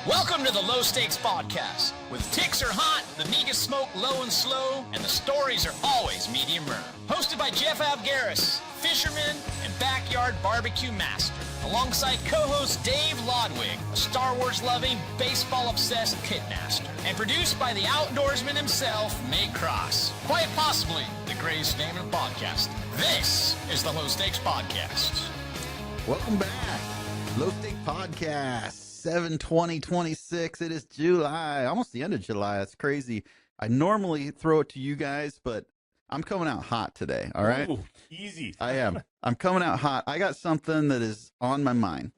Welcome to the Low Stakes Podcast. With ticks are hot, the meat is smoked low and slow, and the stories are always medium rare. Hosted by Jeff Abgaris, fisherman and backyard barbecue master. Alongside co-host Dave Lodwig, a Star Wars-loving, baseball-obsessed pitmaster. And produced by the outdoorsman himself, Nate Cross. Quite possibly the greatest name in the podcast. This is the Low Stakes Podcast. Welcome back. Low Stake Podcast. 7/20/26. It is July, almost the end of July. That's crazy. I normally throw it to you guys, but I'm coming out hot today. All right. Ooh, easy. I am. I'm coming out hot. I got something that is on my mind.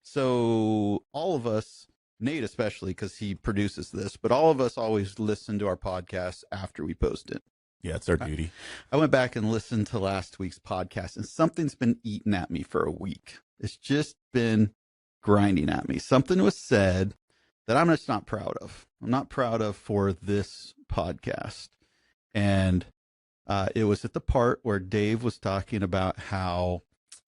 So all of us, Nate especially, because he produces this, but all of us always listen to our podcast after we post it. Yeah, it's our duty. I went back and listened to last week's podcast, and something's been eating at me for a week. It's just been grinding at me. Something was said that I'm just not proud of. I'm not proud of for this podcast. And it was at the part where Dave was talking about how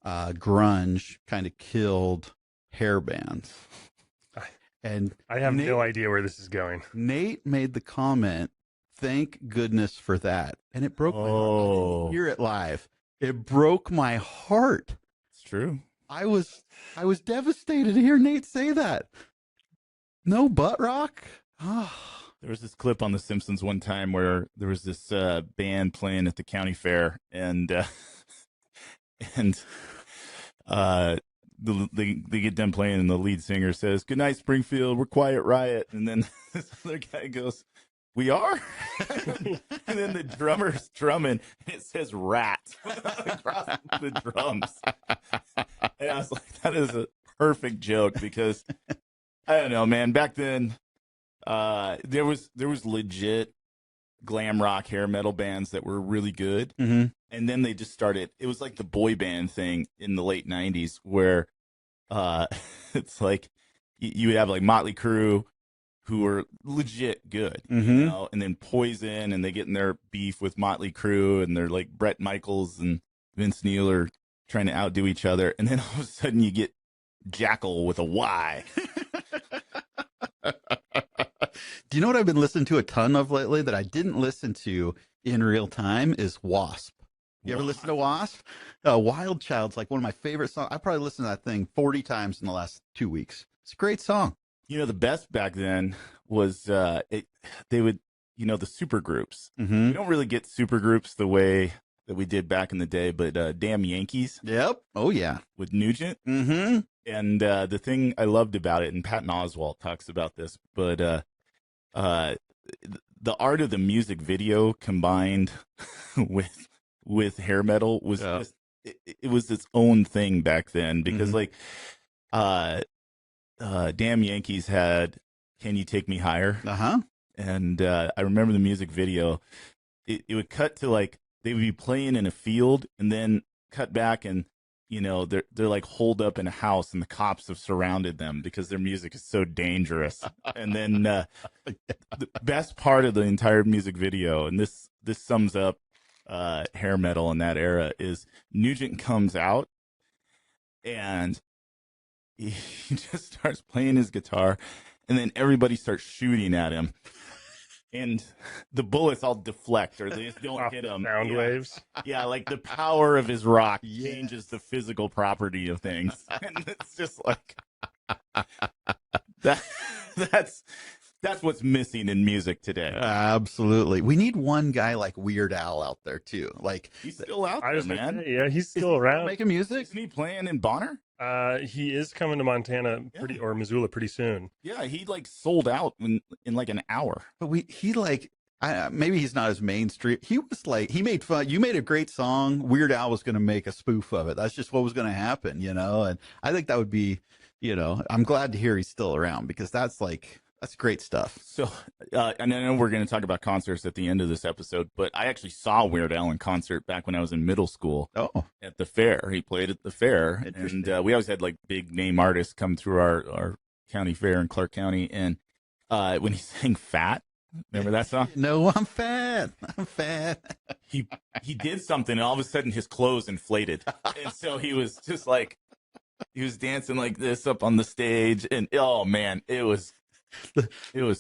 grunge kind of killed hair bands. And I have no idea where this is going. Nate made the comment, "Thank goodness for that." And it broke my heart. I didn't hear it live. It broke my heart. It's true. I was devastated to hear Nate say that. No butt rock? Oh. There was this clip on The Simpsons one time where there was this band playing at the county fair, and they get done playing, and the lead singer says, "Good night, Springfield. We're Quiet Riot." And then this other guy goes, "We are?" And then the drummer's drumming, and it says "rat" across the drums. And I was like, that is a perfect joke, because I don't know, man. Back then, there was legit glam rock hair metal bands that were really good. Mm-hmm. And then they just started, it was like the boy band thing in the late 90s where it's like you would have like Motley Crue, who were legit good, Mm-hmm. you know, and then Poison, and they get in their beef with Motley Crue, and they're like Bret Michaels and Vince Neil are trying to outdo each other, and then all of a sudden you get Jackal with a Y. Do you know what I've been listening to a ton of lately that I didn't listen to in real time is Wasp. You ever listen to Wasp? Wild Child's like one of my favorite songs. I probably listened to that thing 40 times in the last 2 weeks. It's a great song. You know, the best back then was they would, you know, the super groups. Mm-hmm. We don't really get super groups the way that we did back in the day, but Damn Yankees. Yep. Oh, yeah. With Nugent. Mm-hmm. And the thing I loved about it, and Patton Oswalt talks about this, but the art of the music video combined with hair metal was just, it was its own thing back then, because Mm-hmm. Damn Yankees had "Can You Take Me Higher?" Uh-huh. And I remember the music video. It would cut to like they would be playing in a field, and then cut back, and you know they're like holed up in a house, and the cops have surrounded them because their music is so dangerous. And then the best part of the entire music video, and this sums up hair metal in that era, is Nugent comes out and he just starts playing his guitar, and then everybody starts shooting at him, and the bullets all deflect, or they just don't hit him. Sound waves. Yeah, like the power of his rock changes the physical property of things, and it's just like that's what's missing in music today. Absolutely. We need one guy like Weird Al out there too. Like He's still out I there, was man. yeah, he's still around. making music. Isn't he playing in Bonner? He is coming to Montana or Missoula pretty soon. Yeah, he like sold out in like an hour. But maybe he's not as mainstream. He was like, he made fun. You made a great song. Weird Al was going to make a spoof of it. That's just what was going to happen, you know? And I think that would be, you know, I'm glad to hear he's still around, because that's great stuff. So, and I know we're going to talk about concerts at the end of this episode, but I actually saw Weird Al in concert back when I was in middle school. Oh, At the fair. He played at the fair, and we always had like big name artists come through our county fair in Clark County. And when he sang "Fat," remember that song? No, I'm fat. I'm fat. He did something, and all of a sudden his clothes inflated, and so he was just like He was dancing like this up on the stage, and oh man, it was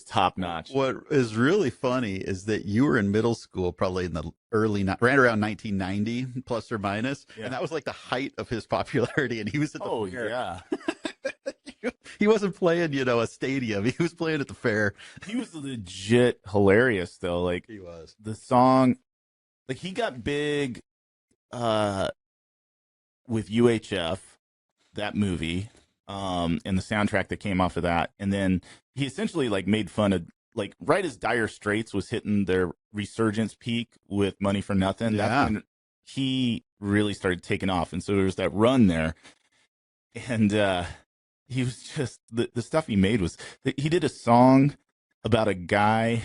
top notch. What is really funny is that you were in middle school, probably in the right around 1990, plus or minus, Yeah. and that was like the height of his popularity. And he was at the Oh fair. yeah, He wasn't playing, a stadium. He was playing at the fair. he was legit hilarious though. Like He was. the song, like he got big with UHF, that movie, and the soundtrack that came off of that. And then he essentially like made fun of, like, right as Dire Straits was hitting their resurgence peak with Money for Nothing. Yeah. That's when he really started taking off. And so there was that run there. And he was just, the stuff he made was, he did a song about a guy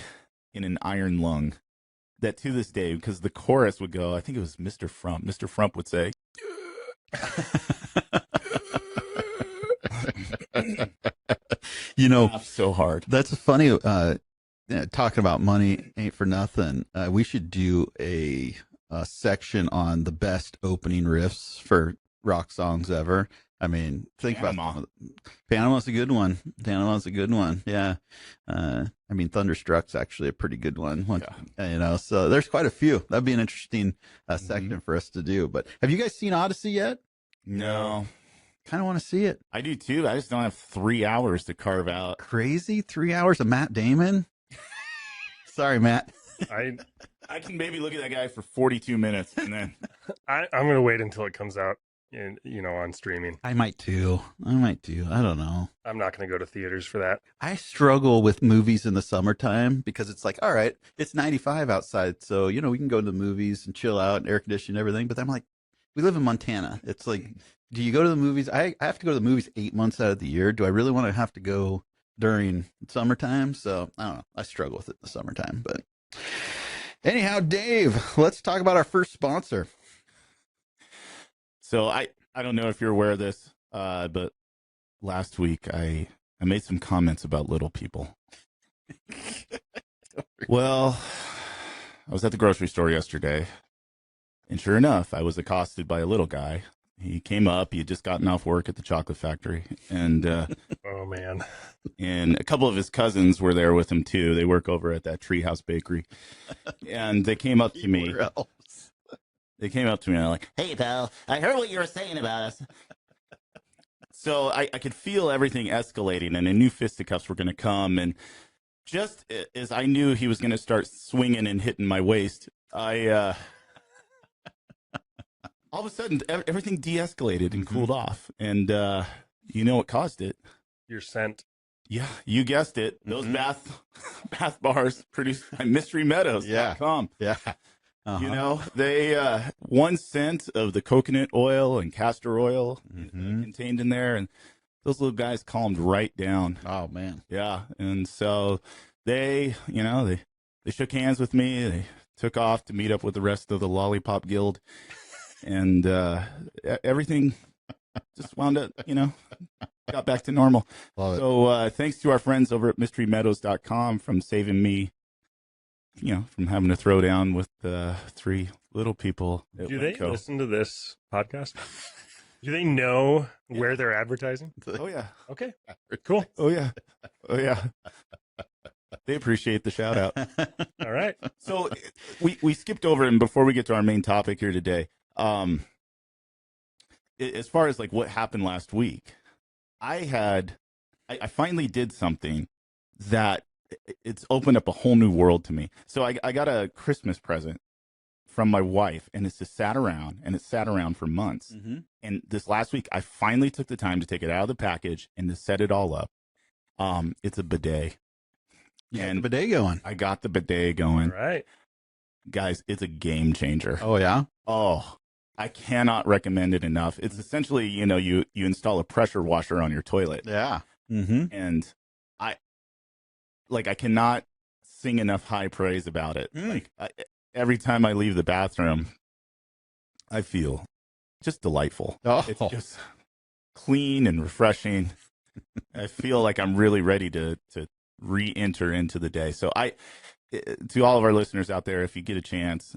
in an iron lung that to this day, because the chorus would go, I think it was Mr. Frump. Mr. Frump would say, laugh so hard. That's funny. Talking about money ain't for nothing. We should do a section on the best opening riffs for rock songs ever. I mean, think about Panama's a good one. Panama's a good one. Yeah. I mean, Thunderstruck's actually a pretty good one. Yeah. So there's quite a few. That'd be an interesting section for us to do. But have you guys seen Odyssey yet? No. Kind of want to see it. I do too. I just don't have 3 hours to carve out. Crazy 3 hours of Matt Damon. Sorry, Matt. I can maybe look at that guy for 42 minutes and then I'm going to wait until it comes out on streaming. I might too. I don't know. I'm not going to go to theaters for that. I struggle with movies in the summertime because it's like, all right, it's 95 outside. So, we can go to the movies and chill out and air condition and everything. But I'm like, we live in Montana. It's like, do you go to the movies? I have to go to the movies 8 months out of the year. Do I really want to have to go during summertime? So I don't know. I struggle with it in the summertime, but anyhow, Dave, let's talk about our first sponsor. So I don't know if you're aware of this, but last week I made some comments about little people. Well, I was at the grocery store yesterday, and sure enough, I was accosted by a little guy. He came up. He had just gotten off work at the chocolate factory, and oh man, and a couple of his cousins were there with him too. They work over at that Treehouse Bakery, and they came up to me. They came up to me and they're like, "Hey, pal, I heard what you were saying about us." So I could feel everything escalating, and I knew fisticuffs were going to come. And just as I knew he was going to start swinging and hitting my waist, all of a sudden everything de-escalated and cooled off. And you know what caused it? Your scent. Yeah, you guessed it. Those bath bars produced by MysteryMeadows.com. Yeah. Uh-huh. They 1 cent of the coconut oil and castor oil contained in there, and those little guys calmed right down. Oh man. Yeah, and so they shook hands with me. They took off to meet up with the rest of the Lollipop Guild, and everything just wound up, got back to normal. Love it. So thanks to our friends over at MysteryMeadows.com from saving me, from having to throw down with the 3 little people. Do they listen to this podcast? Do they know where they're advertising? Oh, yeah. Okay, cool. Oh, yeah. Oh, yeah. They appreciate the shout out. All right. So we skipped over, and before we get to our main topic here today, as far as like what happened last week, I finally did something that it's opened up a whole new world to me. So I got a Christmas present from my wife, and it's just sat around for months. Mm-hmm. And this last week, I finally took the time to take it out of the package and to set it all up. It's a bidet. And the bidet going. I got the bidet going. All right. Guys, it's a game changer. Oh, yeah? Oh, I cannot recommend it enough. It's essentially, you install a pressure washer on your toilet. Yeah. Mm-hmm. And I cannot sing enough high praise about it. Every time I leave the bathroom, I feel just delightful. Oh. It's just clean and refreshing. I feel like I'm really ready to re-enter into the day. So to all of our listeners out there, if you get a chance,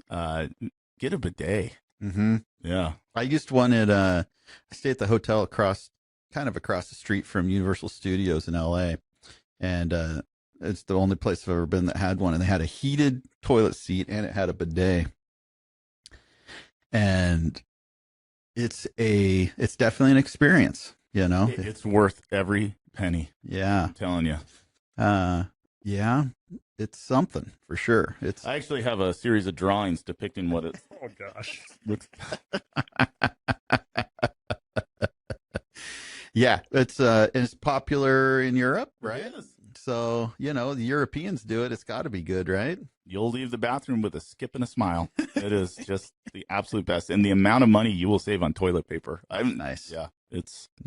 get a bidet. Mm-hmm. Yeah. I used one at I stayed at the hotel kind of across the street from Universal Studios in LA, and it's the only place I've ever been that had one, and they had a heated toilet seat and it had a bidet, and it's definitely an experience, you know. It's worth every penny. Yeah, I'm telling you. Yeah, it's something for sure. I actually have a series of drawings depicting what it Oh gosh. looks. Yeah, it's popular in Europe, right? It is. So, you know, the Europeans do it. It's got to be good, right? You'll leave the bathroom with a skip and a smile. It is just the absolute best. And the amount of money you will save on toilet paper. Nice. Yeah.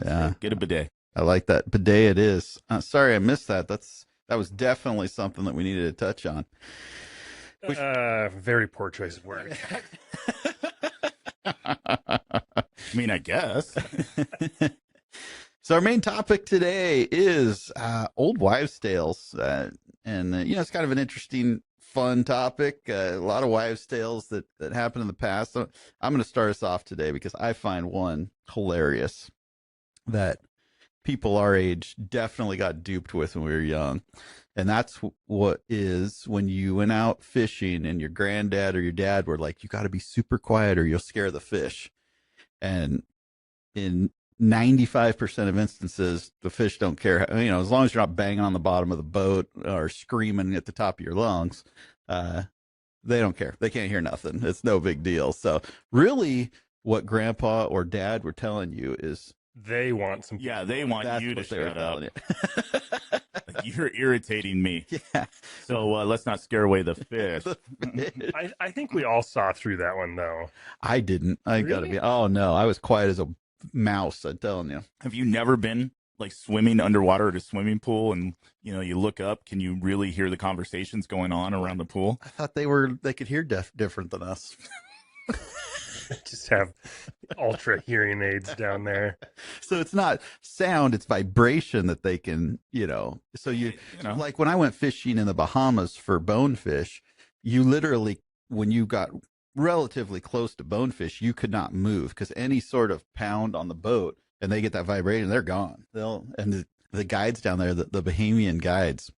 Yeah. Get a bidet. I like that. Bidet it is. Sorry, I missed that. That was definitely something that we needed to touch on. Very poor choice of words. I mean, I guess. So our main topic today is old wives' tales, and you know, it's kind of an interesting, fun topic. A lot of wives' tales that happened in the past. So I'm going to start us off today because I find one hilarious that people our age definitely got duped with when we were young, and that's what is when you went out fishing and your granddad or your dad were like, "You got to be super quiet or you'll scare the fish," and in 95% of instances, the fish don't care. You know, as long as you're not banging on the bottom of the boat or screaming at the top of your lungs, they don't care. They can't hear nothing. It's no big deal. So really what grandpa or dad were telling you is They want some. Yeah, they want that's you to what they were shut up. telling you. Like, you're irritating me. Yeah. So let's not scare away the fish. I think we all saw through that one though. I didn't. I gotta Really? be. Oh no, I was quiet as a mouse. I'm telling you. Have you never been like swimming underwater at a swimming pool and you know you look up? Can you really hear the conversations going on around the pool? I thought they could hear different than us. Just have ultra hearing aids down there. So it's not sound, it's vibration that they can, you know. So you know. like when I went fishing in the Bahamas for bonefish, you literally, when you got relatively close to bonefish, you could not move because any sort of pound on the boat and they get that vibration, they're gone. And the guides down there, the Bahamian guides,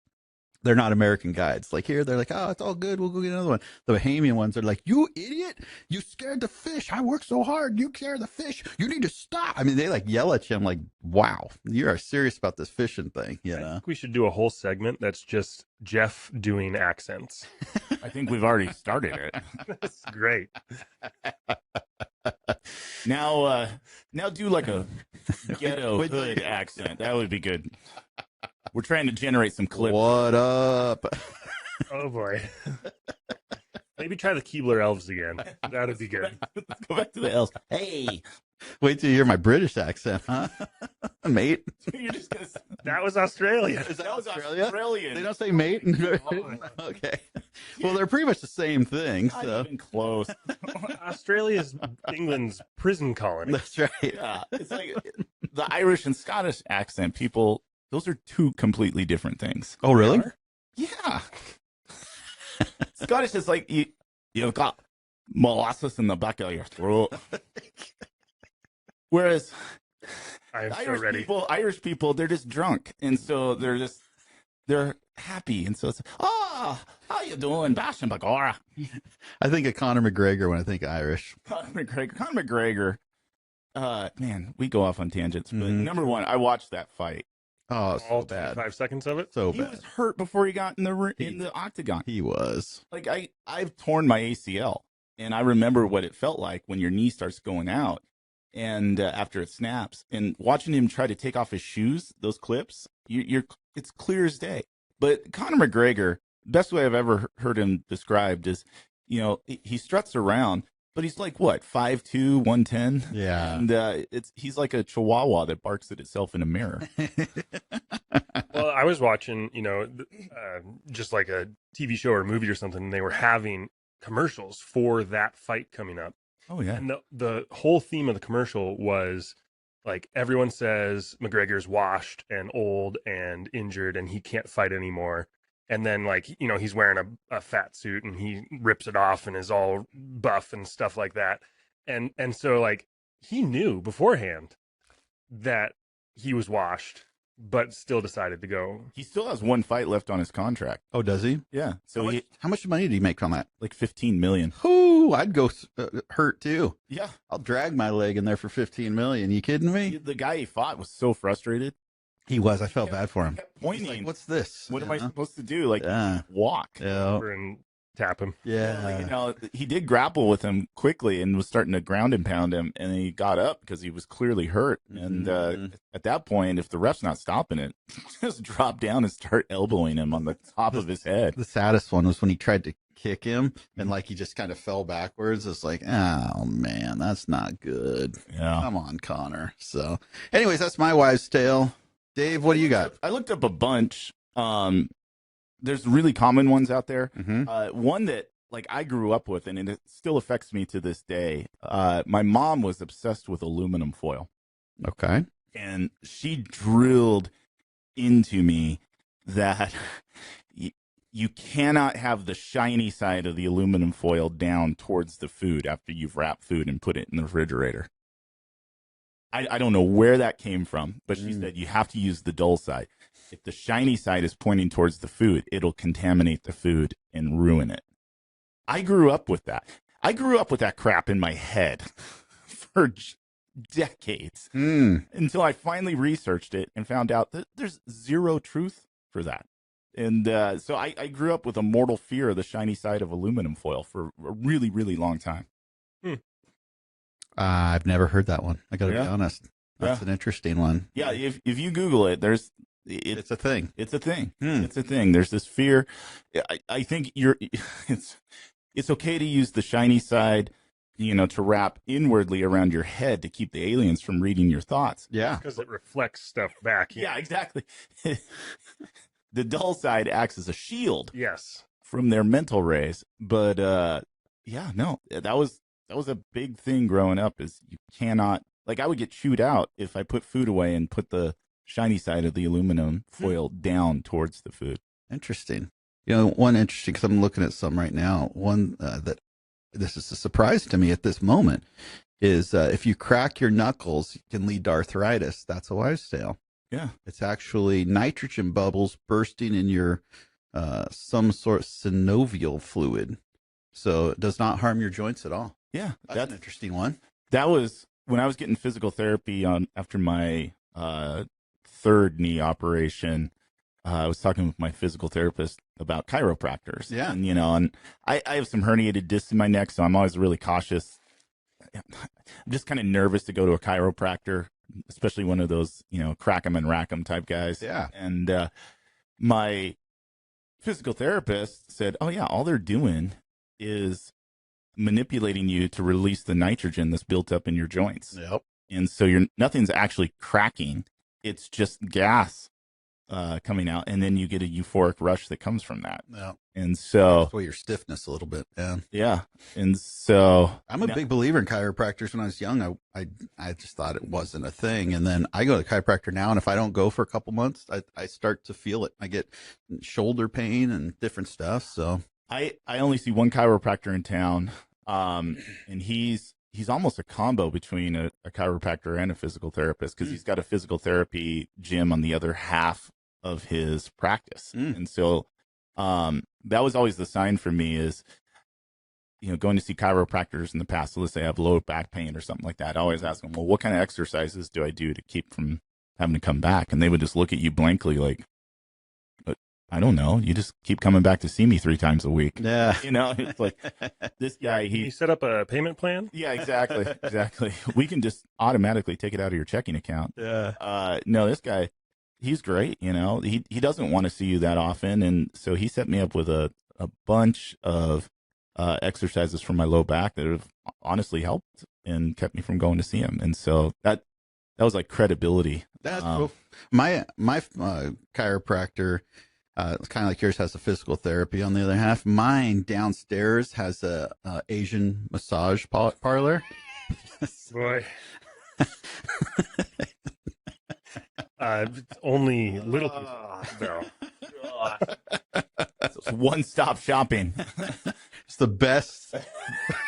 they're not American guides. Like here, they're like, "Oh, it's all good. We'll go get another one." The Bahamian ones are like, "You idiot! You scared the fish. I worked so hard. You scared the fish. You need to stop." I mean, they like yell at you. I'm like, "Wow, you are serious about this fishing thing." You I know? think we should do a whole segment that's just Jeff doing accents. I think we've already started it. That's great. Now do like a ghetto Wait till hood you- accent. That would be good. We're trying to generate some clips. What up? Oh boy. Maybe try the Keebler Elves again. That'd be good. Let's go back to the L's. Hey, Wait till you hear my British accent, huh, mate? you're just gonna. That was Australia. That was Australia? Australian. They don't say mate. Okay. Well, they're pretty much the same thing. Not So even close. Australia is England's prison colony. that's right. Yeah, it's like the Irish and Scottish accent. People, those are two completely different things. Oh, really? Yeah. Scottish is like you've got molasses in the back of your throat. Whereas I am so ready. Irish people, they're just drunk, and so they're happy, and so it's how you doing, Bashan Bagora? I think of Conor McGregor when I think Irish. Conor McGregor. Man, we go off on tangents, but Mhm. number one, I watched that fight. Oh, so All bad. 5 seconds of it. So He bad. was hurt before he got in the octagon. He was. Like I've torn my ACL, and I remember what it felt like when your knee starts going out, and after it snaps, and watching him try to take off his shoes, those clips, it's clear as day. But Conor McGregor, best way I've ever heard him described is, you know, he struts around, but he's like what 5'2", 110, Yeah. and he's like a chihuahua that barks at itself in a mirror. Well, I was watching, just like a TV show or movie or something, and they were having commercials for that fight coming up. Oh yeah, And the whole theme of the commercial was like everyone says McGregor's washed and old and injured and he can't fight anymore. And then he's wearing a fat suit and he rips it off and is all buff and stuff like that. And so like he knew beforehand that he was washed, but still decided to go. He still has one fight left on his contract. Oh, does he? Yeah. So How much money did he make on that? like 15 million. Whoo, I'd go hurt too. Yeah. I'll drag my leg in there for 15 million. You kidding me? The guy he fought was so frustrated. He was. I felt bad for him. Kept pointing. He's like, what's this? What am I supposed to do? Like walk. Yeah. And tap him. Yeah. You know, he did grapple with him quickly and was starting to ground and pound him, and he got up because he was clearly hurt. And at that point, if the ref's not stopping it, just drop down and start elbowing him on the top of his head. The saddest one was when he tried to kick him and like he just kind of fell backwards. It's like, oh man, that's not good. Yeah. Come on, Connor. So anyways, that's my wives' tale. Dave, what do you got? I looked up a bunch. There's really common ones out there. Mm-hmm. One that like I grew up with, and it still affects me to this day. My mom was obsessed with aluminum foil, Okay. and she drilled into me that you cannot have the shiny side of the aluminum foil down towards the food after you've wrapped food and put it in the refrigerator. I don't know where that came from, but she said you have to use the dull side. If the shiny side is pointing towards the food, it'll contaminate the food and ruin it. I grew up with that. I grew up with that crap in my head for decades until I finally researched it and found out that there's zero truth for that. And so I grew up with a mortal fear of the shiny side of aluminum foil for a really, really long time. I've never heard that one. I got to be honest. That's an interesting one. Yeah, if you Google it, it's a thing. It's a thing. It's a thing. There's this fear. I think it's okay to use the shiny side, to wrap inwardly around your head to keep the aliens from reading your thoughts. Yeah, because it reflects stuff back. Yeah, exactly. The dull side acts as a shield. Yes, from their mental rays. But that was a big thing growing up. Is you cannot, like, I would get chewed out if I put food away and put the shiny side of the aluminum foil down towards the food. Interesting. One interesting, because I'm looking at some right now. One that this is a surprise to me at this moment is if you crack your knuckles, it can lead to arthritis. That's a wives' tale. Yeah, it's actually nitrogen bubbles bursting in your some sort of synovial fluid, so it does not harm your joints at all. Yeah, that's an interesting one. That was when I was getting physical therapy after my third knee operation. I was talking with my physical therapist about chiropractors. Yeah, and I have some herniated discs in my neck, so I'm always really cautious. I'm just kind of nervous to go to a chiropractor, especially one of those, crack 'em and rack 'em type guys. Yeah, and my physical therapist said, "Oh yeah, all they're doing is manipulating you to release the nitrogen that's built up in your joints. Yep. And so nothing's actually cracking. It's just gas coming out, and then you get a euphoric rush that comes from that. Yeah. And so that's why your stiffness a little bit. Yeah. Yeah. And so I'm a big believer in chiropractors. When I was young, I just thought it wasn't a thing. And then I go to the chiropractor now, and if I don't go for a couple months, I start to feel it. I get shoulder pain and different stuff. So I only see one chiropractor in town. And he's almost a combo between a chiropractor and a physical therapist, because he's got a physical therapy gym on the other half of his practice. And so that was always the sign for me is, going to see chiropractors in the past. So let's say I have low back pain or something like that. I always ask them, well, what kind of exercises do I do to keep from having to come back? And they would just look at you blankly like, I don't know. You just keep coming back to see me 3 times a week. Yeah. It's like this guy, he set up a payment plan. Yeah, exactly. Exactly. We can just automatically take it out of your checking account. Yeah. No, this guy, he's great. He doesn't want to see you that often. And so he set me up with a bunch of exercises for my low back that have honestly helped and kept me from going to see him. And so that was like credibility. That's cool. My chiropractor, it's kind of like yours, has a physical therapy. On the other half, mine downstairs has a Asian massage parlor. Boy, only little though. It's one-stop shopping. It's the best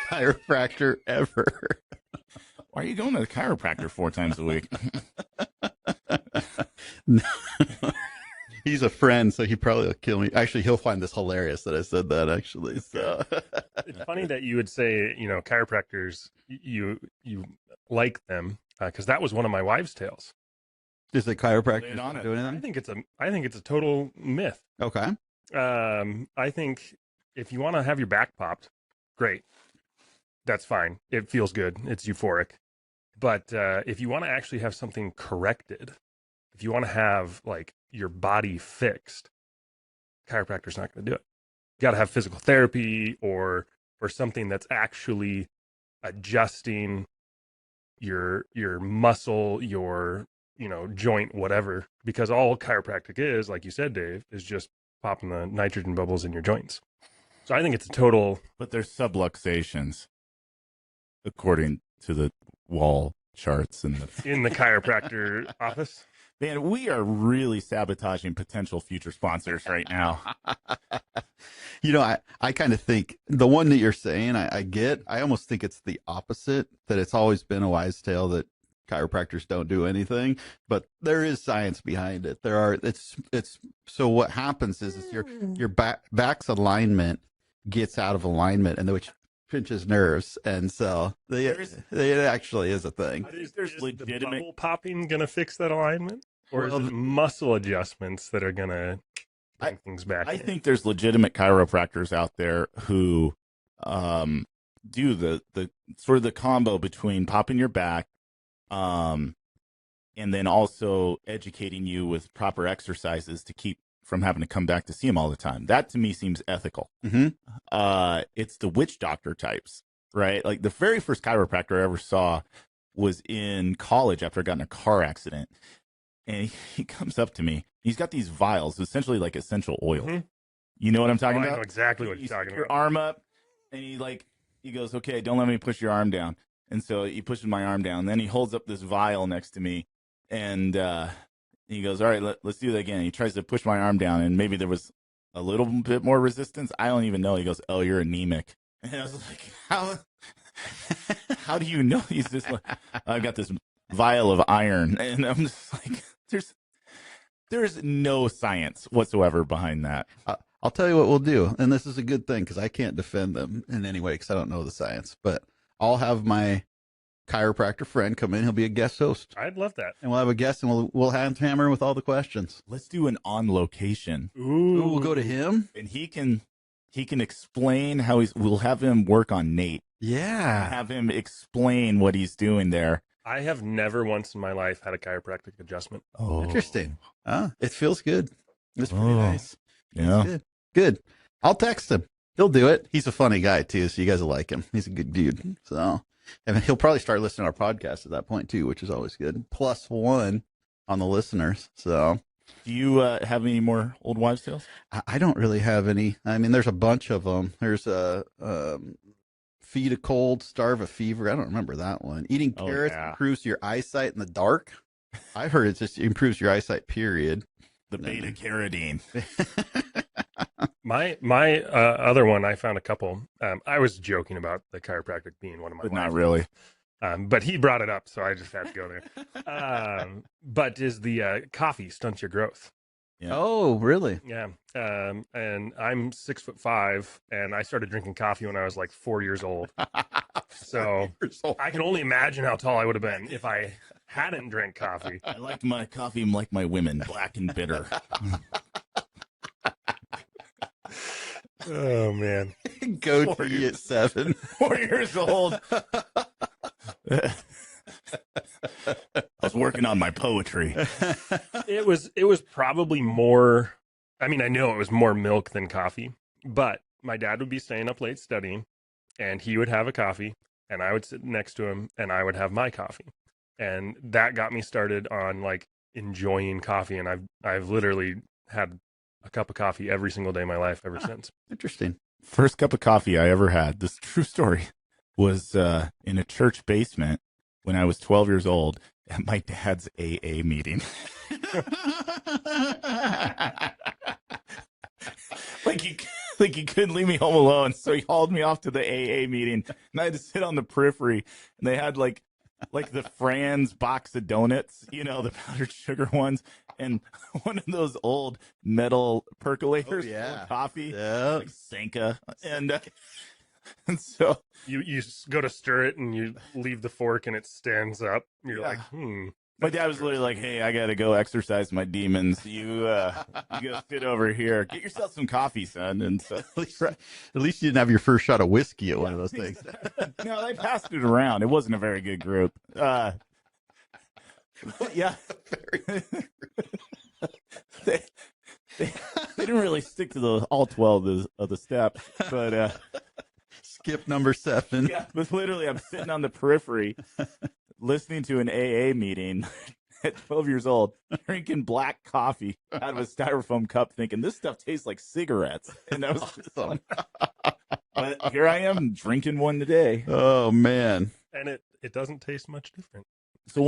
chiropractor ever. Why are you going to the chiropractor 4 times a week? He's a friend, so he probably will kill me. Actually, he'll find this hilarious that I said that, actually. So It's funny that you would say, chiropractors, you like them, because that was one of my wives' tales. is it chiropractor Lay it on it. doing I anything? think it's a total myth. Okay. I think if you want to have your back popped, great. That's fine. It feels good. It's euphoric. But if you want to actually have something corrected, if you want to have like your body fixed, chiropractor's not going to do it. You got to have physical therapy or something that's actually adjusting your muscle, your joint, whatever. Because all chiropractic is, like you said, Dave, is just popping the nitrogen bubbles in your joints. So I think it's a total. But there's subluxations, according to the wall charts and in the chiropractor office. Man, we are really sabotaging potential future sponsors right now. I kind of think the one that you're saying, I almost think it's the opposite, that it's always been a wise tale that chiropractors don't do anything, but there is science behind it. So what happens is your back's alignment gets out of alignment, and which pinches nerves, and so it actually is a thing. Is legitimate the bubble popping going to fix that alignment, or is it muscle adjustments that are going to bring things back? I think there's legitimate chiropractors out there who do the sort of the combo between popping your back, and then also educating you with proper exercises to keep from having to come back to see him all the time. That to me seems ethical. Mm-hmm. It's the witch doctor types, right? Like the very first chiropractor I ever saw was in college after I got in a car accident. And he comes up to me. He's got these vials, essentially like essential oil. Mm-hmm. You know what I'm talking about? I know exactly what you're talking about. Your arm up, and he goes, okay, don't let me push your arm down. And so he pushes my arm down. Then he holds up this vial next to me, and he goes, all right, let's do that again. He tries to push my arm down, and maybe there was a little bit more resistance. I don't even know. He goes, oh, you're anemic. And I was like, how do you know? He's just like, I've got this vial of iron. And I'm just like, there's no science whatsoever behind that. I'll tell you what we'll do, and this is a good thing because I can't defend them in any way because I don't know the science, but I'll have my chiropractor friend come in. He'll be a guest host. I'd love that. And we'll have a guest, and we'll hammer with all the questions. Let's do an on location. Ooh, we'll go to him, and he can explain how we'll have him work on Nate. Yeah. Have him explain what he's doing there. I have never once in my life had a chiropractic adjustment. Oh, Interesting. It feels good. It's pretty nice. Yeah. Good. I'll text him. He'll do it. He's a funny guy too, so you guys will like him. He's a good dude. So, and he'll probably start listening to our podcast at that point too, which is always good. +1 on the listeners. So, do you have any more old wives' tales? I don't really have any. I mean, there's a bunch of them. There's feed a cold, starve a fever. I don't remember that one. Eating carrots improves your eyesight in the dark. I've heard it just improves your eyesight, period. The beta carotene. My other one, I found a couple. I was joking about the chiropractic being one of my but wives. not really. But he brought it up, so I just had to go there. But is the coffee stunts your growth? Yeah. Oh, really? Yeah. And I'm 6'5", and I started drinking coffee when I was like 4 years old. So I can only imagine how tall I would have been if I hadn't drank coffee. I like my coffee like my women, black and bitter. Oh, man. Goatee at 7. 4 years old. I was working on my poetry. It was probably more, I mean, I know it was more milk than coffee, but my dad would be staying up late studying, and he would have a coffee, and I would sit next to him, and I would have my coffee. And that got me started on like enjoying coffee, and I've literally had a cup of coffee every single day of my life ever since. Interesting. First cup of coffee I ever had, this true story, was in a church basement when I was 12 years old at my dad's AA meeting. Like he couldn't leave me home alone, so he hauled me off to the AA meeting, and I had to sit on the periphery. And they had like like the Fran's box of donuts, you know, the powdered sugar ones, and one of those old metal percolators full of coffee, like Sanka, and so You go to stir it and you leave the fork and it stands up. You're Yeah. like, my dad was literally like, "Hey, I gotta go exercise my demons. You go sit over here, get yourself some coffee, son." And so At least you didn't have your first shot of whiskey at one of those things. no, they passed it around. It wasn't a very good group. Yeah, they, they didn't really stick to all 12 of the steps, but Skip number 7. yeah, but literally, I'm sitting on the periphery, listening to an AA meeting at 12 years old, drinking black coffee out of a styrofoam cup, thinking this stuff tastes like cigarettes, and that was awesome. But here I am drinking one today. Oh man! and it doesn't taste much different. So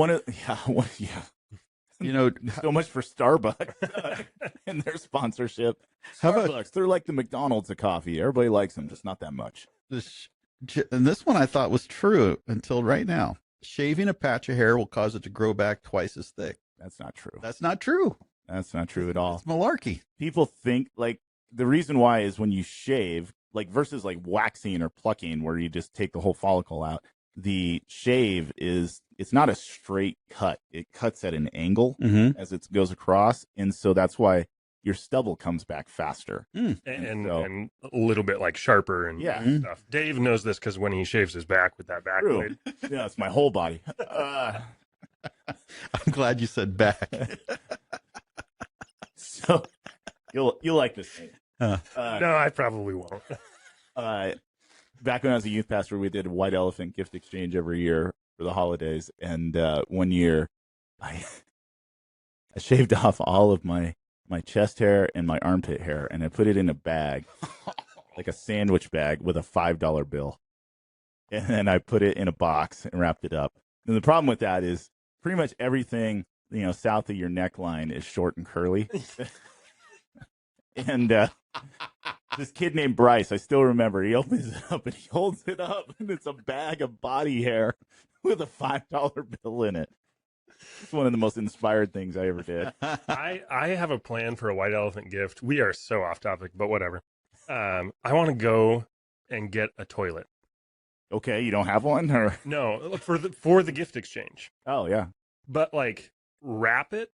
You know, so much for Starbucks and their sponsorship. how about Starbucks, they're like the McDonald's of coffee. Everybody likes them, just not that much. this? And this one I thought was true until right now. Shaving a patch of hair will cause it to grow back twice as thick. That's not true. That's not true. That's not true at all. It's malarkey. People think like the reason why is when you shave, like versus like waxing or plucking where you just take the whole follicle out. The shave it's not a straight cut. It cuts at an angle as it goes across. And so that's why your stubble comes back faster. And a little bit like sharper and stuff. Dave knows this because when he shaves his back with that back blade. Yeah, it's my whole body. I'm glad you said back. So you'll like this thing. No, I probably won't. Back when I was a youth pastor, we did a white elephant gift exchange every year for the holidays. And one year, I shaved off all of my chest hair and my armpit hair, and I put it in a bag, like a sandwich bag with a $5 bill. And then I put it in a box and wrapped it up. And the problem with that is pretty much everything, south of your neckline is short and curly. And this kid named Bryce, I still remember, he opens it up and he holds it up, and it's a bag of body hair with a $5 bill in it. It's one of the most inspired things I ever did. I have a plan for a white elephant gift. We are so off topic, but whatever. I want to go and get a toilet. Okay, you don't have one, or no, for the gift exchange. Oh yeah, but like wrap it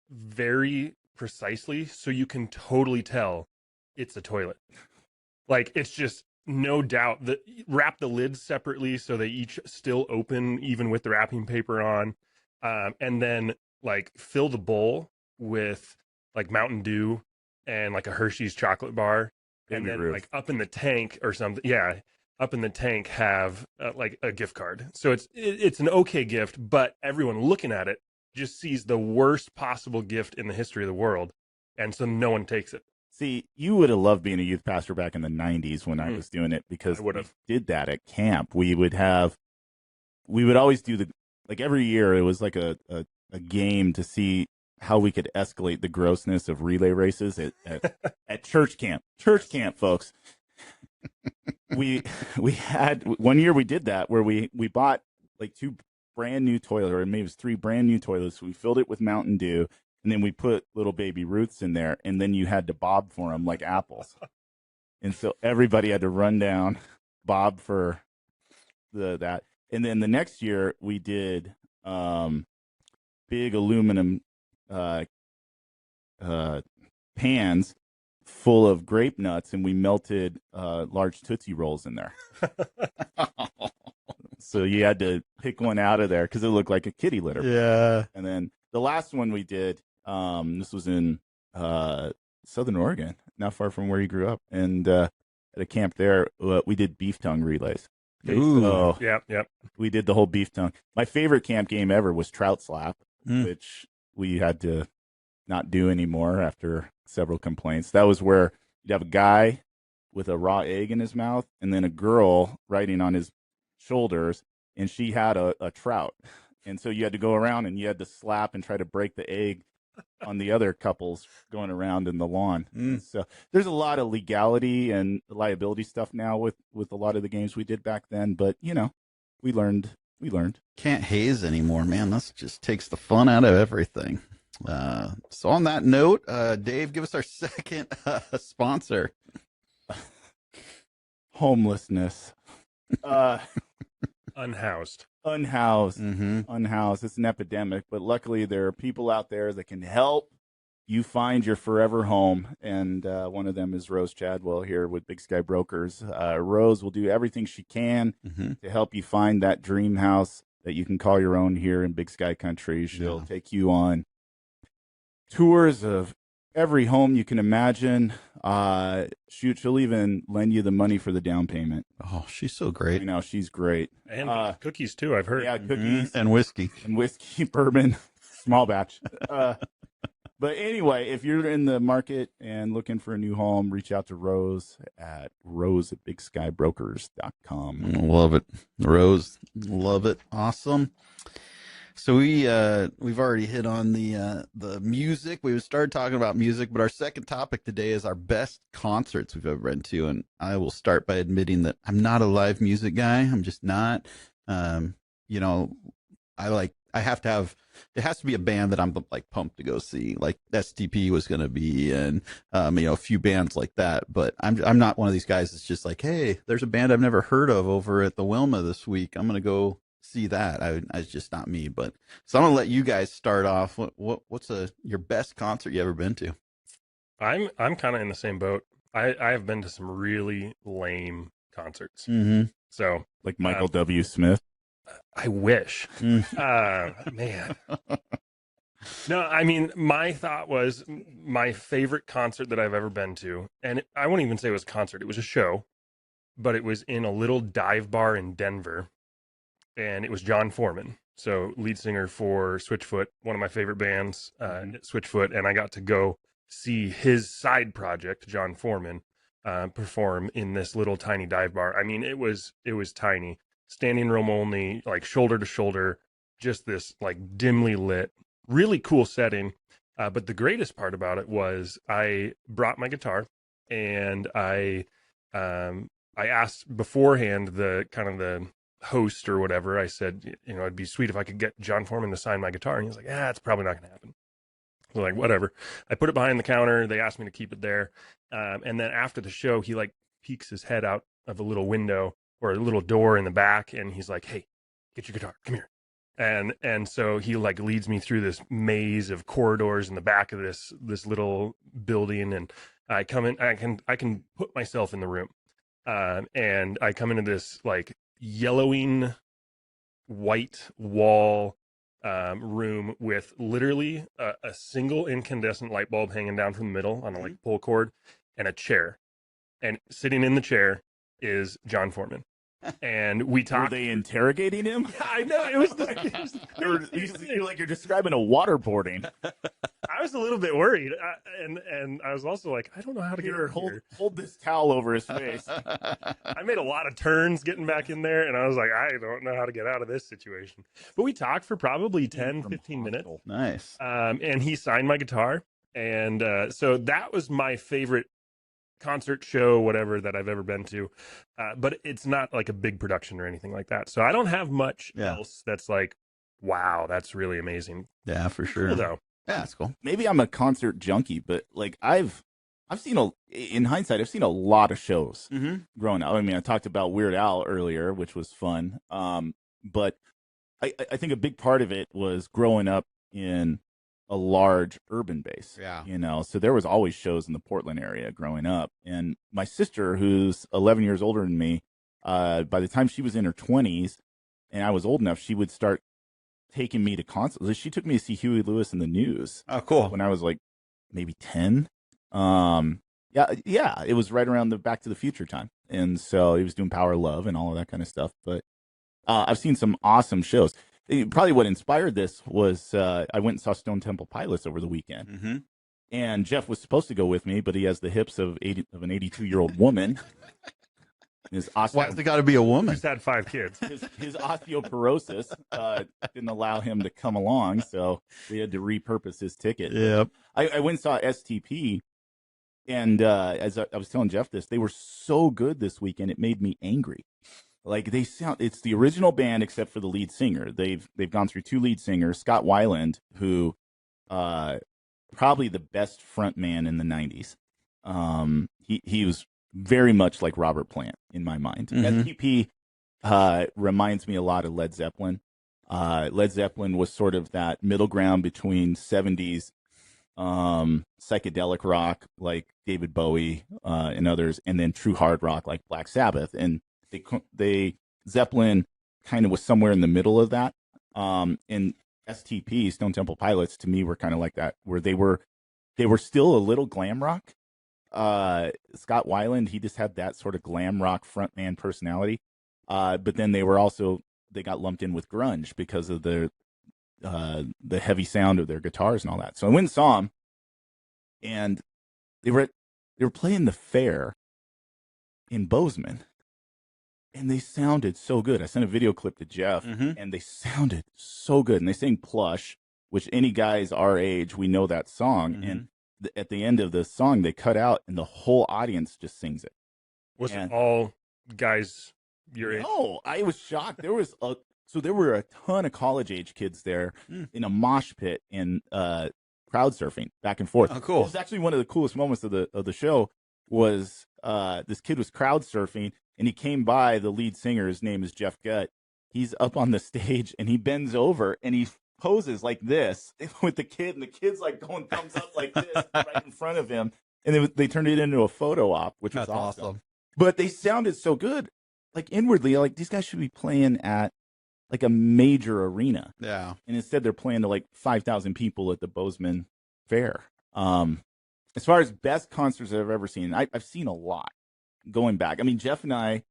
very precisely so you can totally tell it's a toilet. Like it's just no doubt that wrap the lids separately so they each still open even with the wrapping paper on, and then like fill the bowl with like Mountain Dew and like a Hershey's chocolate bar, and then like up in the tank or something. Yeah. Up in the tank have like a gift card. So it's an okay gift, but everyone looking at it just sees the worst possible gift in the history of the world. And so no one takes it. See, you would have loved being a youth pastor back in the 90s when I was doing it, because we did that at camp. We would always do like every year it was like a game to see how we could escalate the grossness of relay races at church camp. Church camp, folks. We had one year we did that where we bought like 2 brand new toilets, or maybe it was 3 brand new toilets. We filled it with Mountain Dew, and then we put little baby Ruths in there, and then you had to bob for them like apples. And so everybody had to run down, bob for that. And then the next year we did big aluminum pans full of grape nuts, and we melted large Tootsie Rolls in there. So you had to pick one out of there because it looked like a kitty litter. Yeah. And then the last one we did, this was in Southern Oregon, not far from where you grew up, and at a camp there, we did beef tongue relays. Ooh. So Yep. we did the whole beef tongue. My favorite camp game ever was Trout Slap, which we had to not do anymore after several complaints. That was where you'd have a guy with a raw egg in his mouth, and then a girl riding on his shoulders, and she had a trout. And so you had to go around and you had to slap and try to break the egg on the other couples going around in the lawn. So there's a lot of legality and liability stuff now with a lot of the games we did back then, but we learned We learned. Can't haze anymore, man. That just takes the fun out of everything. So on that note, Dave, give us our second sponsor. Homelessness. Unhoused. Unhoused. Mm-hmm. Unhoused. It's an epidemic, but luckily there are people out there that can help you find your forever home, and one of them is Rose Chadwell here with Big Sky Brokers. Rose will do everything she can to help you find that dream house that you can call your own here in Big Sky Country. She'll take you on tours of every home you can imagine. She'll even lend you the money for the down payment. Oh, she's so great. You know, she's great. And cookies, too, I've heard. Yeah, cookies and whiskey. and whiskey, bourbon, small batch. But anyway, if you're in the market and looking for a new home, reach out to Rose at bigskybrokers.com. Love it. Rose, love it. Awesome. So we've already hit on the music. We started talking about music, but our second topic today is our best concerts we've ever been to. And I will start by admitting that I'm not a live music guy. I'm just not. You know, I have to have, it has to be a band that I'm like pumped to go see, like STP was going to be, and you know, a few bands like that. But I'm not one of these guys that's just like, hey, there's a band I've never heard of over at the Wilma this week, I'm going to go see that. It's just not me. But so I'm going to let you guys start off. What's your best concert you ever been to? I'm kind of in the same boat. I have been to some really lame concerts. Mm-hmm. So Like Michael W. Smith. I wish. Man. No, I mean, my thought was my favorite concert that I've ever been to, and I wouldn't even say it was a concert, it was a show, but it was in a little dive bar in Denver, and it was John Foreman, so lead singer for Switchfoot, one of my favorite bands, Switchfoot, and I got to go see his side project, John Foreman, perform in this little tiny dive bar. I mean, it was tiny. Standing room only, like shoulder to shoulder, just this like dimly lit, really cool setting. But the greatest part about it was I brought my guitar, and I asked beforehand the host or whatever. I said, you know, it'd be sweet if I could get John Foreman to sign my guitar. And he was like, it's probably not going to happen. So like, whatever. I put it behind the counter. They asked me to keep it there. And then after the show, he like peeks his head out of a little window or a little door in the back, and he's like, hey, get your guitar, come here. And so he like leads me through this maze of corridors in the back of this little building, and I come in, I can put myself in the room. And I come into this like yellowing white wall room with literally a single incandescent light bulb hanging down from the middle on a like pull cord, and a chair. And sitting in the chair is John Foreman. And we talked. Were they interrogating him? Yeah, I know. It was You're describing a waterboarding. I was a little bit worried. And I was also like, I don't know how to get Here, out of here. hold this towel over his face. I made a lot of turns getting back in there, and I was like, I don't know how to get out of this situation. But we talked for probably 10, 15 minutes. Nice. And he signed my guitar. And so that was my favorite concert, show, whatever that I've ever been to. But it's not like a big production or anything like that. So I don't have much else that's like, wow, that's really amazing. Yeah, for sure. Cool, though. Yeah, that's cool. Maybe I'm a concert junkie, but like I've seen in hindsight, I've seen a lot of shows growing up. I mean, I talked about Weird Al earlier, which was fun. But I think a big part of it was growing up in a large urban base. Yeah. You know, so there was always shows in the Portland area growing up. And my sister, who's 11 years older than me, by the time she was in her 20s and I was old enough, she would start taking me to concerts. She took me to see Huey Lewis and the News. Oh, cool. When I was like maybe 10. Yeah, it was right around the Back to the Future time. And so he was doing Power of Love and all of that kind of stuff. But I've seen some awesome shows. Probably what inspired this was I went and saw Stone Temple Pilots over the weekend. And Jeff was supposed to go with me, but he has the hips of an 82-year-old woman. Why's it got to be a woman? He's had 5 kids. His osteoporosis didn't allow him to come along, so we had to repurpose his ticket. Yep. I went and saw STP, and as I was telling Jeff this, they were so good this weekend, it made me angry. Like they sound, it's the original band except for the lead singer. They've gone through 2 lead singers, Scott Weiland, who probably the best front man in the 90s. He was very much like Robert Plant in my mind. STP reminds me a lot of Led Zeppelin. Led Zeppelin was sort of that middle ground between 70s psychedelic rock like David Bowie and others, and then true hard rock like Black Sabbath. And Zeppelin kind of was somewhere in the middle of that. And STP, Stone Temple Pilots, to me were kind of like that, where they were still a little glam rock. Scott Weiland, he just had that sort of glam rock frontman personality. But then they got lumped in with grunge because of the heavy sound of their guitars and all that. So I went and saw them, and they were playing the fair in Bozeman, and they sounded so good. I sent a video clip to Jeff, and they sounded so good. And they sang Plush, which any guys our age, we know that song. And at the end of the song, they cut out, and the whole audience just sings it. Was it all guys your age? No, I was shocked. There were a ton of college age kids there in a mosh pit and crowd surfing back and forth. Oh, cool. It was actually one of the coolest moments of the show. Was this kid was crowd surfing, and he came by the lead singer. His name is Jeff Gutt. He's up on the stage, and he bends over and he poses like this with the kid, and the kid's like going thumbs up like this right in front of him. And they turned it into a photo op, which was awesome. But they sounded so good. Like inwardly, like these guys should be playing at like a major arena. Yeah. And instead they're playing to like 5,000 people at the Bozeman Fair. As far as best concerts I've ever seen, I've seen a lot going back. I mean, Jeff and I,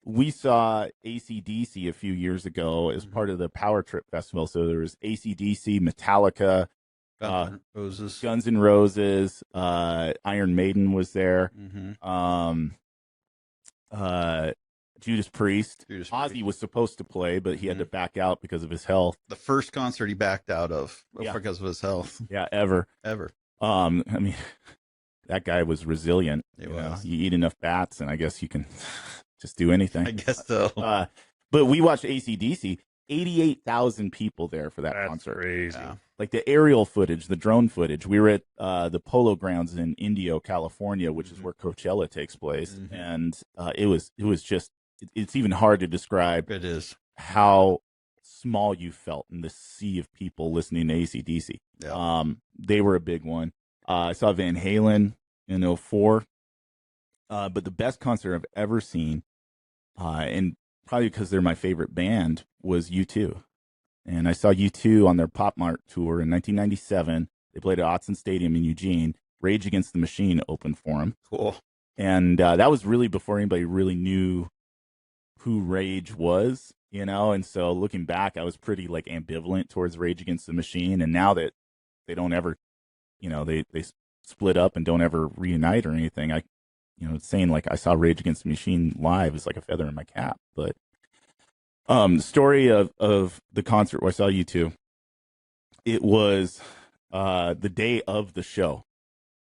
we saw AC/DC a few years ago as part of the Power Trip Festival. So there was AC/DC, Metallica, Guns N' Roses, Iron Maiden was there. Judas Priest. Ozzy was supposed to play, but he had to back out because of his health. The first concert he backed out of because of his health. Yeah, ever. I mean, that guy was resilient. You eat enough bats, and I guess you can just do anything. I guess so. But we watched AC/DC. 88,000 people there for that concert. That's crazy. Yeah. Like the aerial footage, the drone footage. We were at the Polo Grounds in Indio, California, which is where Coachella takes place, and it was just. It's even hard to describe. It is how small you felt in the sea of people listening to AC/DC. Yeah. They were a big one. I saw Van Halen in 2004. But the best concert I've ever seen, and probably because they're my favorite band, was U2. And I saw U2 on their Pop Mart tour in 1997. They played at Autzen Stadium in Eugene. Rage Against the Machine opened for them. cool. And that was really before anybody really knew who Rage was, and so looking back, I was pretty like ambivalent towards Rage Against the Machine. And now that they don't ever, they split up and don't ever reunite or anything, saying like I saw Rage Against the Machine live is like a feather in my cap. But the story of the concert where I saw U2, it was the day of the show,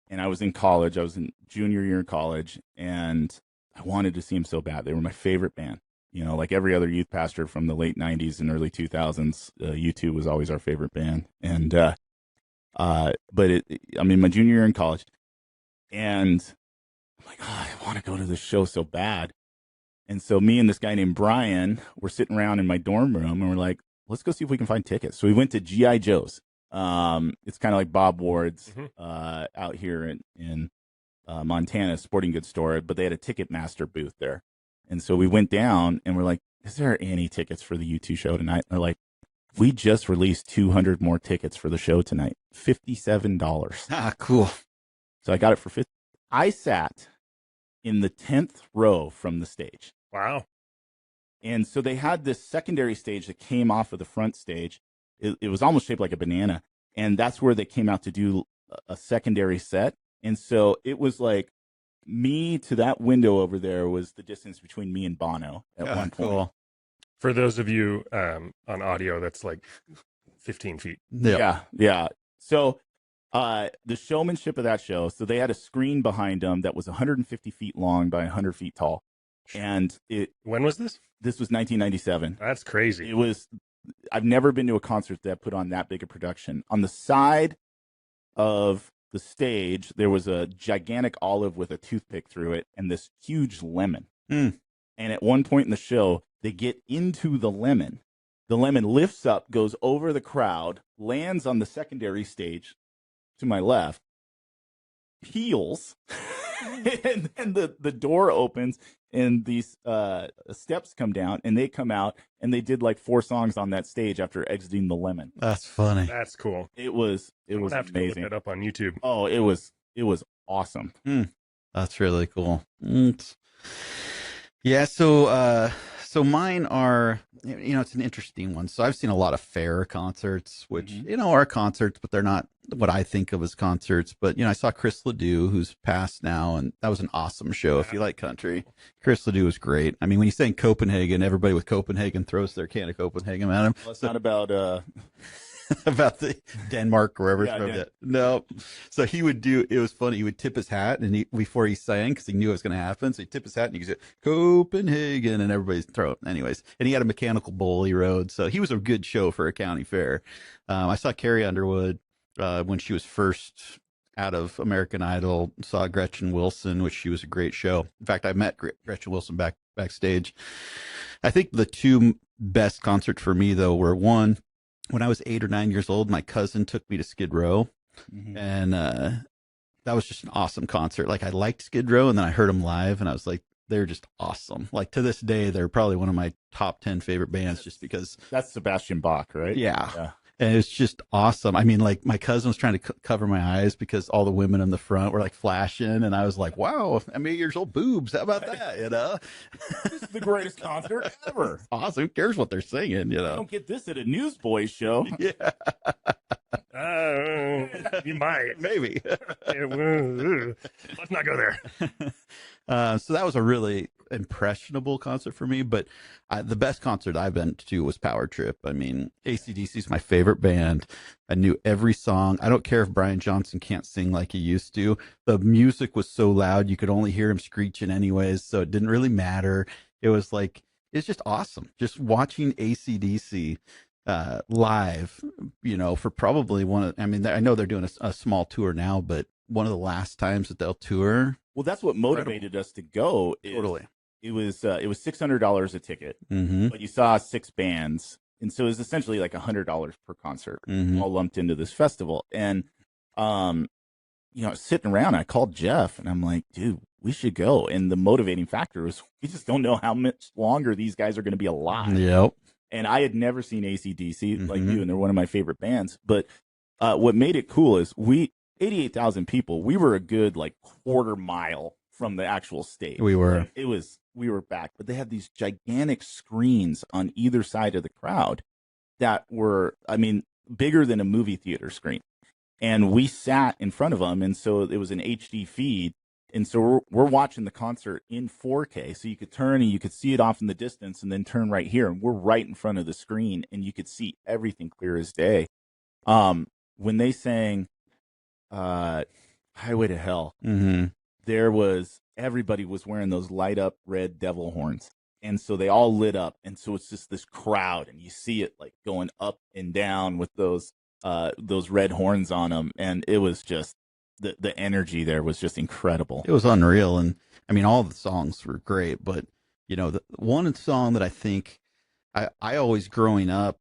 and I was in college. I was in junior year in college, and I wanted to see them so bad. They were my favorite band. Like every other youth pastor from the late 90s and early 2000s, U2 was always our favorite band. And, but I'm in my junior year in college, and I'm like, I want to go to this show so bad. And so me and this guy named Brian were sitting around in my dorm room, and we're like, let's go see if we can find tickets. So we went to G.I. Joe's. It's kind of like Bob Ward's out here in Montana, sporting goods store, but they had a Ticketmaster booth there. And so we went down and we're like, is there any tickets for the U2 show tonight? And they're like, we just released 200 more tickets for the show tonight. $57. Ah, cool. So I got it for $50. I sat in the 10th row from the stage. Wow. And so they had this secondary stage that came off of the front stage. It was almost shaped like a banana. And that's where they came out to do a secondary set. And so it was like me to that window over there was the distance between me and Bono at one point. Cool. For those of you on audio, that's like 15 feet. Yeah. So the showmanship of that show, so they had a screen behind them that was 150 feet long by 100 feet tall. And When was this? this was 1997. That's crazy. It was. I've never been to a concert that put on that big a production. On the side of the stage, there was a gigantic olive with a toothpick through it and this huge lemon. Mm. And at one point in the show, they get into the lemon. The lemon lifts up, goes over the crowd, lands on the secondary stage to my left, peels, and then the door opens and these steps come down and they come out and they did like 4 songs on that stage after exiting the lemon. That's funny. That's cool. It was I'm gonna have to go look amazing. that up on YouTube. Oh, it was awesome. That's really cool. Yeah, so mine are, it's an interesting one. So I've seen a lot of fair concerts, which, are concerts, but they're not what I think of as concerts. But, I saw Chris Ledoux, who's passed now, and that was an awesome show. If you like country, Chris Ledoux was great. I mean, when you say Copenhagen, everybody with Copenhagen throws their can of Copenhagen at him. Well, it's not about about the Denmark or wherever it's Yeah, from. yeah. No. So it was funny. He would tip his hat and before he sang, because he knew it was going to happen. So he'd tip his hat and he could say, Copenhagen, and everybody's throwing. Anyways. And he had a mechanical bull he rode. So he was a good show for a county fair. I saw Carrie Underwood, when she was first out of American Idol, saw Gretchen Wilson, which she was a great show. In fact, I met Gretchen Wilson backstage. I think the 2 best concerts for me though were, one, when I was 8 or 9 years old, my cousin took me to Skid Row, and that was just an awesome concert. Like, I liked Skid Row, and then I heard them live, and I was like, they're just awesome. Like, to this day, they're probably one of my top 10 favorite bands, just because. That's Sebastian Bach, right? Yeah. And it's just awesome. I mean, like, my cousin was trying to cover my eyes because all the women in the front were like flashing, and I was like, wow, I'm 8 years old, boobs. How about that? This is the greatest concert ever. Awesome. Who cares what they're singing, You don't get this at a Newsboys show. Yeah. You might. Maybe. Let's not go there. So that was a really impressionable concert for me, but the best concert I've been to was Power Trip. I mean, AC/DC is my favorite band. I knew every song. I don't care if Brian Johnson can't sing like he used to. The music was so loud, you could only hear him screeching anyways, so it didn't really matter. It was like, it's just awesome. Just watching AC/DC live, for probably I know they're doing a small tour now, but one of the last times that they'll tour. Well, that's what motivated us to go. Totally. It was $600 a ticket, Mm-hmm. but you saw 6 bands, and so it was essentially like $100 per concert, Mm-hmm. all lumped into this festival. And sitting around, I called Jeff, and I'm like, dude, we should go. And the motivating factor was, we just don't know how much longer these guys are going to be alive. Yep. And I had never seen AC/DC like you, and they're one of my favorite bands. But what made it cool is 88,000 people, we were a good like quarter mile from the actual stage. We were. We were back, but they had these gigantic screens on either side of the crowd that were, bigger than a movie theater screen. And we sat in front of them, and so it was an HD feed. And so we're watching the concert in 4K. So you could turn and you could see it off in the distance and then turn right here. And we're right in front of the screen and you could see everything clear as day. When they sang Highway to Hell, everybody was wearing those light up red devil horns. And so they all lit up. And so it's just this crowd and you see it like going up and down with those red horns on them. And it was just, the energy there was just incredible. It was unreal. And all the songs were great, but the one song that I think I always growing up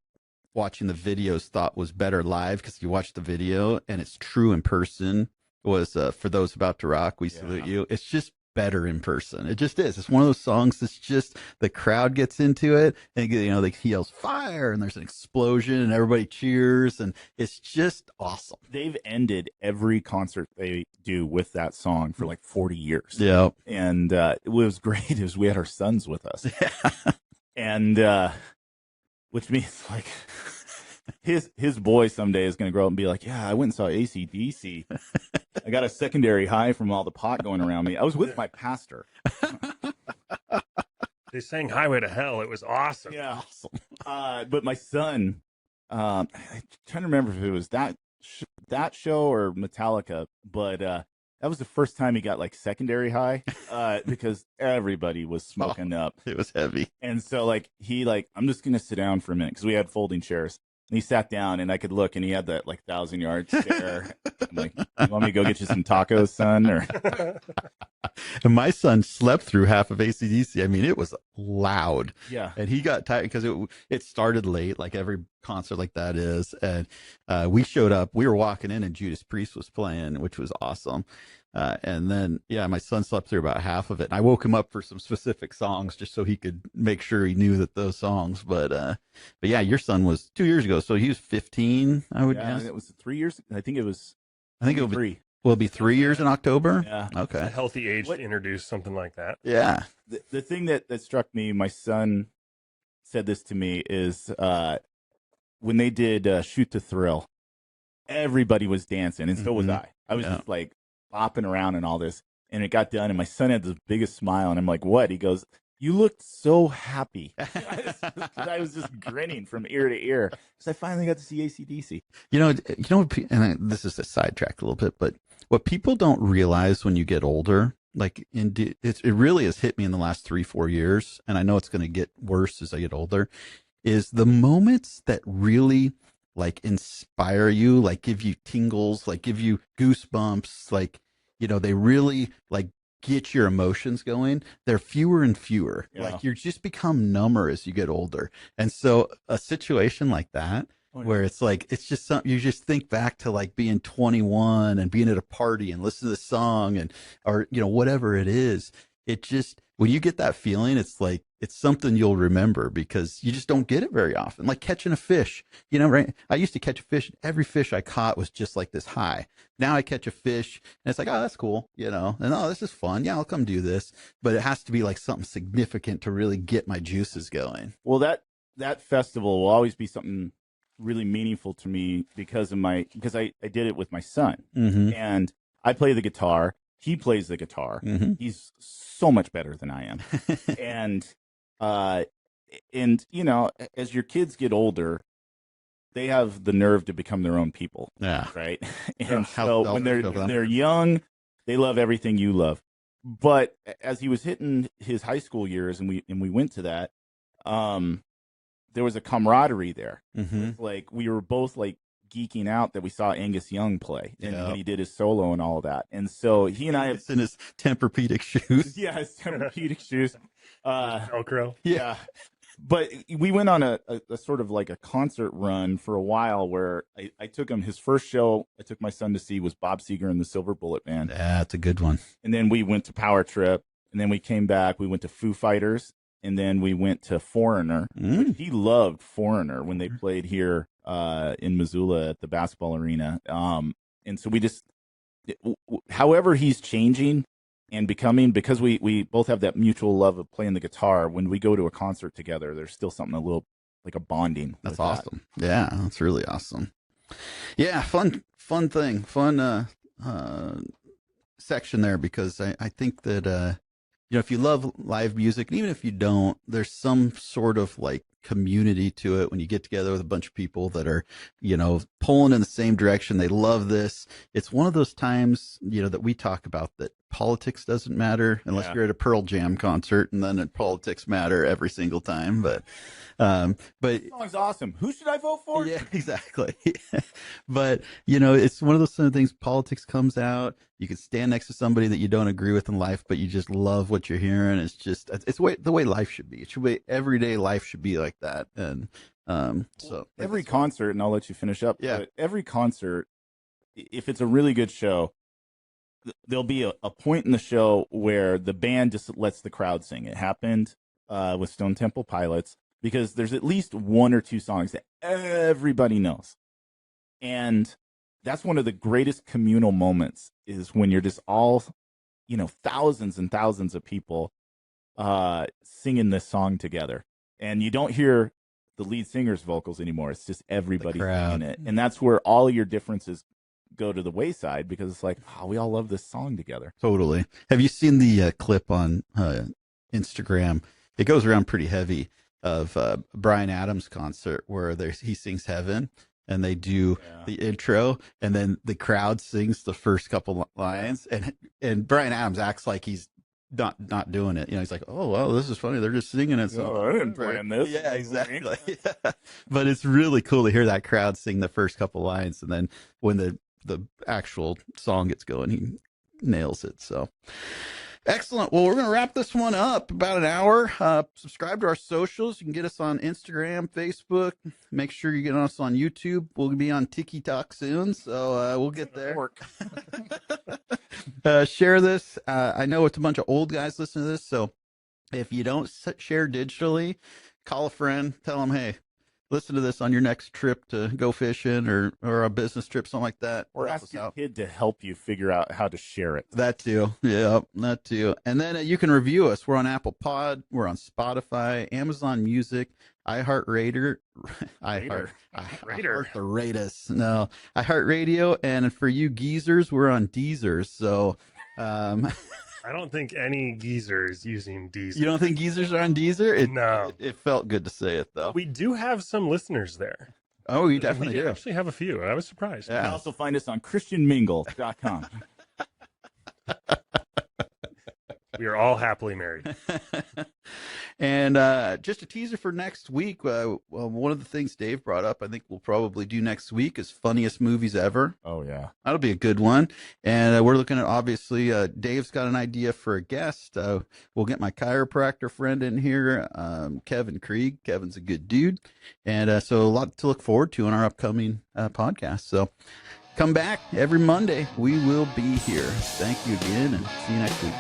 watching the videos thought was better live, because you watch the video and it's true in person, was For Those About to Rock, We Salute You. It's just better in person. It just is. It's one of those songs that's just, the crowd gets into it and he yells fire and there's an explosion and everybody cheers and it's just awesome. They've ended every concert they do with that song for like 40 years. Yeah. And it was great is we had our sons with us. And which means like his boy someday is going to grow up and be like, yeah, I went and saw AC/DC. I got a secondary high from all the pot going around me. I was with my pastor. They sang Highway to Hell. It was awesome. Yeah. Awesome. But my son, I'm trying to remember if it was that show or Metallica, but that was the first time he got like secondary high, because everybody was smoking up. It was heavy. And so like I'm just gonna sit down for a minute because we had folding chairs. And he sat down, and I could look, and he had that like 1,000-yard stare. I'm like, "You want me to go get you some tacos, son?" Or And my son slept through half of AC/DC. I mean, it was loud. yeah, And he got tired because it started late, like every concert like that is. And we showed up. We were walking in, and Judas Priest was playing, which was awesome. And then, yeah, my son slept through about half of it. And I woke him up for some specific songs just so he could make sure he knew that those songs. But yeah, your son was 2 years ago, so he was 15. I would guess. it was 3 years. I think it was. I think it will be three. Will it be 3 years in October? Yeah. A Okay. healthy age to introduce something like that. Yeah. The thing that struck me, my son said this to me, is when they did Shoot to Thrill, everybody was dancing, and so was Mhm. I. I was Yeah. just like bopping around and all this, and it got done, and my son had the biggest smile, and I'm like, "What?" He goes, "You looked so happy." I was just grinning from ear to ear because I finally got to see AC/DC. This is a sidetrack a little bit, but what people don't realize when you get older, like it really has hit me in the last 3-4 years, and I know it's going to get worse as I get older, is the moments that really like inspire you, like give you tingles, like give you goosebumps, like, they really like get your emotions going. They're fewer and fewer. Yeah. Like you just become number as you get older. And so a situation like that, where it's like, it's just something you just think back to, like being 21 and being at a party and listen to the song or whatever it is. It just, when you get that feeling, it's like, it's something you'll remember because you just don't get it very often. Like catching a fish, right? I used to catch a fish, and every fish I caught was just like this high. Now I catch a fish and it's like, oh, that's cool, and oh, this is fun. Yeah, I'll come do this. But it has to be like something significant to really get my juices going. Well, that festival will always be something really meaningful to me because I did it with my son, Mm-hmm. and I play the guitar. He plays the guitar. Mm-hmm. He's so much better than I am. and as your kids get older, they have the nerve to become their own people. Yeah. Right. Yeah. And so when Feel them. they're young, they love everything you love. But as he was hitting his high school years, and we went to that, there was a camaraderie there. Mm-hmm. Like we were both like geeking out that we saw Angus Young play, and Yeah. when he did his solo and all of that. And so he and I have, It's in his Tempur-Pedic shoes. yeah, his Tempur-Pedic shoes. Velcro. Yeah. But we went on a sort of like a concert run for a while where I took him, his first show I took my son to see was Bob Seger and the Silver Bullet Band. Yeah, it's a good one. And then we went to Power Trip, and then we came back, we went to Foo Fighters, and then we went to Foreigner. Mm. He loved Foreigner when they played here in Missoula at the basketball arena. And so we just, however he's changing and becoming, because we both have that mutual love of playing the guitar, when we go to a concert together, there's still something a little like a bonding. That's with awesome. Yeah, that's really awesome. Yeah, fun thing. Fun section there, because I think that if you love live music, and even if you don't, there's some sort of like community to it when you get together with a bunch of people that are, pulling in the same direction. They love this. It's one of those times, that we talk about, that politics doesn't matter unless Yeah. you're at a Pearl Jam concert, and then politics matter every single time. But This song's awesome. Who should I vote for? yeah, exactly. But, it's one of those sort of things. Politics comes out. You can stand next to somebody that you don't agree with in life, but you just love what you're hearing. It's just, it's the way life should be. It should be, everyday life should be like that. And so Every concert, and I'll let you finish up. Yeah. But every concert, if it's a really good show, there'll be a point in the show where the band just lets the crowd sing. It happened with Stone Temple Pilots, because there's at least one or two songs that everybody knows. And that's one of the greatest communal moments, is when you're just all, thousands and thousands of people singing this song together. And you don't hear the lead singer's vocals anymore. It's just everybody crowd. singing it. And that's where all your differences go to the wayside, because it's like, we all love this song together. Totally. Have you seen the clip on Instagram? It goes around pretty heavy, of Brian Adams' concert where he sings Heaven. and they do the intro, and then the crowd sings the first couple lines, and Bryan Adams acts like he's not doing it. He's like, oh, well, this is funny. They're just singing it. So I didn't plan this. Yeah, exactly. But it's really cool to hear that crowd sing the first couple lines, and then when the actual song gets going, he nails it. So excellent. Well, we're going to wrap this one up about an hour. Subscribe to our socials. You can get us on Instagram, Facebook. Make sure you get us on YouTube. We'll be on TikTok soon, so we'll get there. Share this. I know it's a bunch of old guys listening to this, so if you don't share digitally, call a friend, tell them, hey, listen to this on your next trip to go fishing or a business trip, something like that. Or ask your kid to help you figure out how to share it. That too. Yeah, that too. And then you can review us. We're on Apple Pod. We're on Spotify, Amazon Music, iHeartRadio. iHeartRadio. And for you geezers, we're on Deezer. So, I don't think any geezer is using Deezer. You don't think geezers are on Deezer? No. It felt good to say it, though. We do have some listeners there. Oh, you definitely do. We actually have a few. I was surprised. You can also find us on christianmingle.com. We are all happily married. And just a teaser for next week. One of the things Dave brought up, I think we'll probably do next week, is funniest movies ever. Oh, yeah. That'll be a good one. And we're looking at, obviously, Dave's got an idea for a guest. We'll get my chiropractor friend in here, Kevin Krieg. Kevin's a good dude. And so a lot to look forward to in our upcoming podcast. So come back every Monday. We will be here. Thank you again, and see you next week.